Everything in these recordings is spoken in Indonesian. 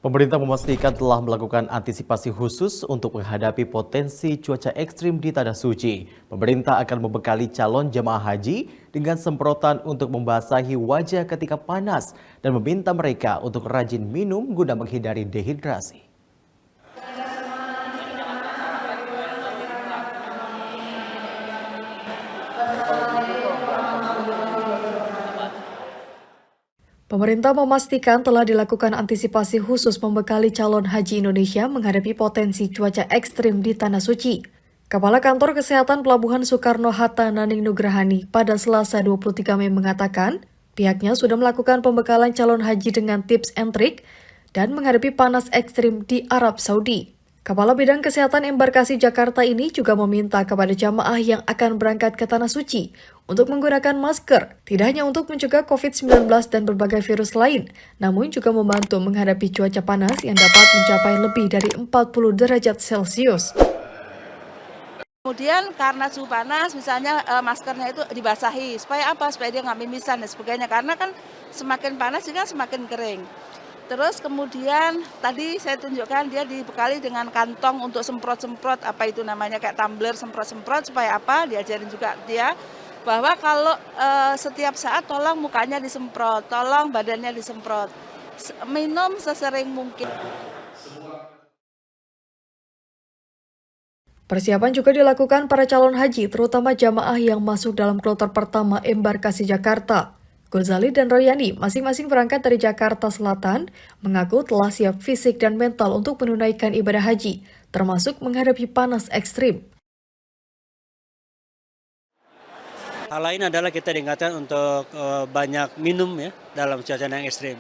Pemerintah memastikan telah melakukan antisipasi khusus untuk menghadapi potensi cuaca ekstrim di Tanah Suci. Pemerintah akan membekali calon jemaah haji dengan semprotan untuk membasahi wajah ketika panas dan meminta mereka untuk rajin minum guna menghindari dehidrasi. Pemerintah memastikan telah dilakukan antisipasi khusus membekali calon haji Indonesia menghadapi potensi cuaca ekstrim di Tanah Suci. Kepala Kantor Kesehatan Pelabuhan Soekarno-Hatta Naning Nugrahani pada Selasa 23 Mei mengatakan, pihaknya sudah melakukan pembekalan calon haji dengan tips and trik dan menghadapi panas ekstrim di Arab Saudi. Kepala Bidang Kesehatan Embarkasi Jakarta ini juga meminta kepada jamaah yang akan berangkat ke Tanah Suci untuk menggunakan masker, tidak hanya untuk mencegah COVID-19 dan berbagai virus lain, namun juga membantu menghadapi cuaca panas yang dapat mencapai lebih dari 40 derajat Celcius. Kemudian karena suhu panas, misalnya maskernya itu dibasahi, supaya apa? Supaya dia nggak mimisan dan sebagainya, karena kan semakin panas juga semakin kering. Terus kemudian tadi saya tunjukkan dia dibekali dengan kantong untuk semprot-semprot, apa itu namanya, kayak tumbler semprot-semprot, supaya apa? Diajarin juga dia bahwa kalau setiap saat tolong mukanya disemprot, tolong badannya disemprot, minum sesering mungkin. Persiapan juga dilakukan para calon haji, terutama jamaah yang masuk dalam kloter pertama Embarkasi Jakarta. Ghazali dan Royani, masing-masing berangkat dari Jakarta Selatan, mengaku telah siap fisik dan mental untuk menunaikan ibadah haji, termasuk menghadapi panas ekstrim. Hal lain adalah kita diingatkan untuk banyak minum ya dalam cuaca yang ekstrim.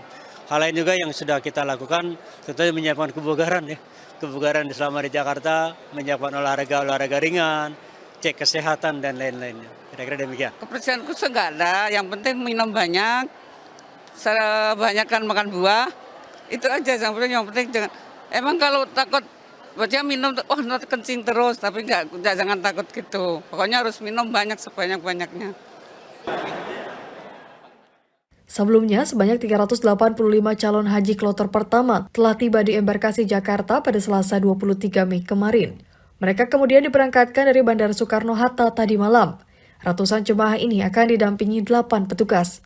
Hal lain juga yang sudah kita lakukan tentunya menyiapkan kebugaran ya. Kebugaran selama di Jakarta, menyiapkan olahraga ringan, cek kesehatan dan lain-lainnya. Kira-kira demikian. Kepercayaanku nggak ada, yang penting minum banyak, sebanyakkan makan buah, itu aja yang penting jangan. Emang kalau takut baca minum, nanti kencing terus, tapi jangan takut gitu. Pokoknya harus minum banyak sebanyak-banyaknya. Sebelumnya, sebanyak 385 calon haji kloter pertama telah tiba di Embarkasi Jakarta pada Selasa 23 Mei kemarin. Mereka kemudian diberangkatkan dari Bandara Soekarno-Hatta tadi malam. Ratusan jemaah ini akan didampingi 8 petugas.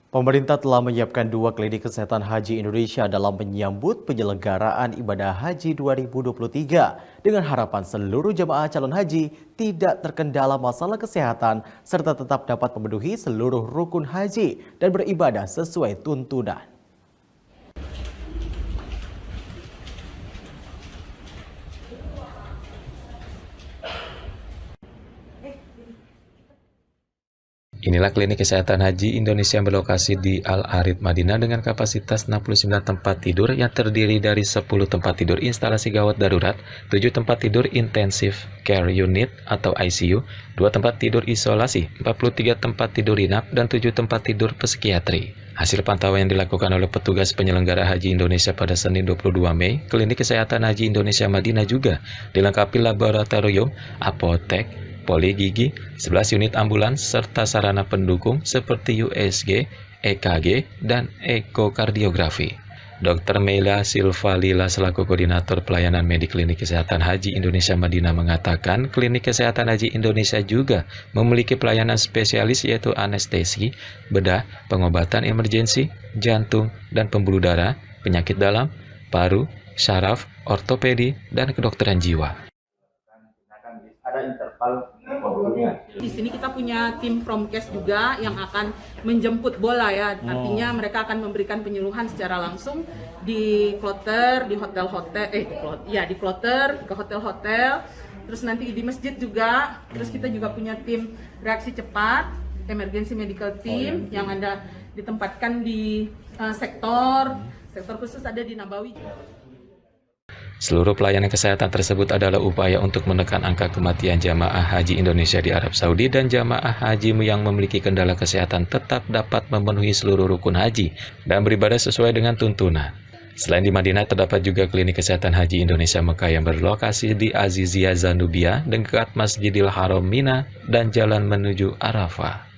Pemerintah telah menyiapkan 2 klinik kesehatan haji Indonesia dalam menyambut penyelenggaraan ibadah haji 2023 dengan harapan seluruh jemaah calon haji tidak terkendala masalah kesehatan serta tetap dapat memenuhi seluruh rukun haji dan beribadah sesuai tuntunan. Inilah klinik kesehatan haji Indonesia yang berlokasi di Al-Arid Madinah dengan kapasitas 69 tempat tidur yang terdiri dari 10 tempat tidur instalasi gawat darurat, 7 tempat tidur intensive care unit atau ICU, 2 tempat tidur isolasi, 43 tempat tidur inap, dan 7 tempat tidur psikiatri. Hasil pantauan yang dilakukan oleh petugas penyelenggara haji Indonesia pada Senin 22 Mei, klinik kesehatan haji Indonesia Madinah juga dilengkapi laboratorium, apotek, poli gigi, 11 unit ambulans, serta sarana pendukung seperti USG, EKG, dan ekokardiografi. Dr. Meila Silva Lila selaku Koordinator Pelayanan Medik Klinik Kesehatan Haji Indonesia Madinah mengatakan Klinik Kesehatan Haji Indonesia juga memiliki pelayanan spesialis yaitu anestesi, bedah, pengobatan emergensi, jantung, dan pembuluh darah, penyakit dalam, paru, syaraf, ortopedi, dan kedokteran jiwa. Ada interval waktunya. Di sini kita punya tim Promkes juga yang akan menjemput bola ya. Artinya mereka akan memberikan penyuluhan secara langsung di kloter, di hotel-hotel, di kloter, ke hotel-hotel. Terus nanti di masjid juga. Terus kita juga punya tim reaksi cepat, emergency medical team yang ada ditempatkan di sektor khusus ada di Nabawi. Seluruh pelayanan kesehatan tersebut adalah upaya untuk menekan angka kematian jamaah haji Indonesia di Arab Saudi dan jamaah haji yang memiliki kendala kesehatan tetap dapat memenuhi seluruh rukun haji dan beribadah sesuai dengan tuntunan. Selain di Madinah, terdapat juga klinik kesehatan haji Indonesia Mekah yang berlokasi di Aziziyah Zanubia dekat Masjidil Haram Mina dan jalan menuju Arafah.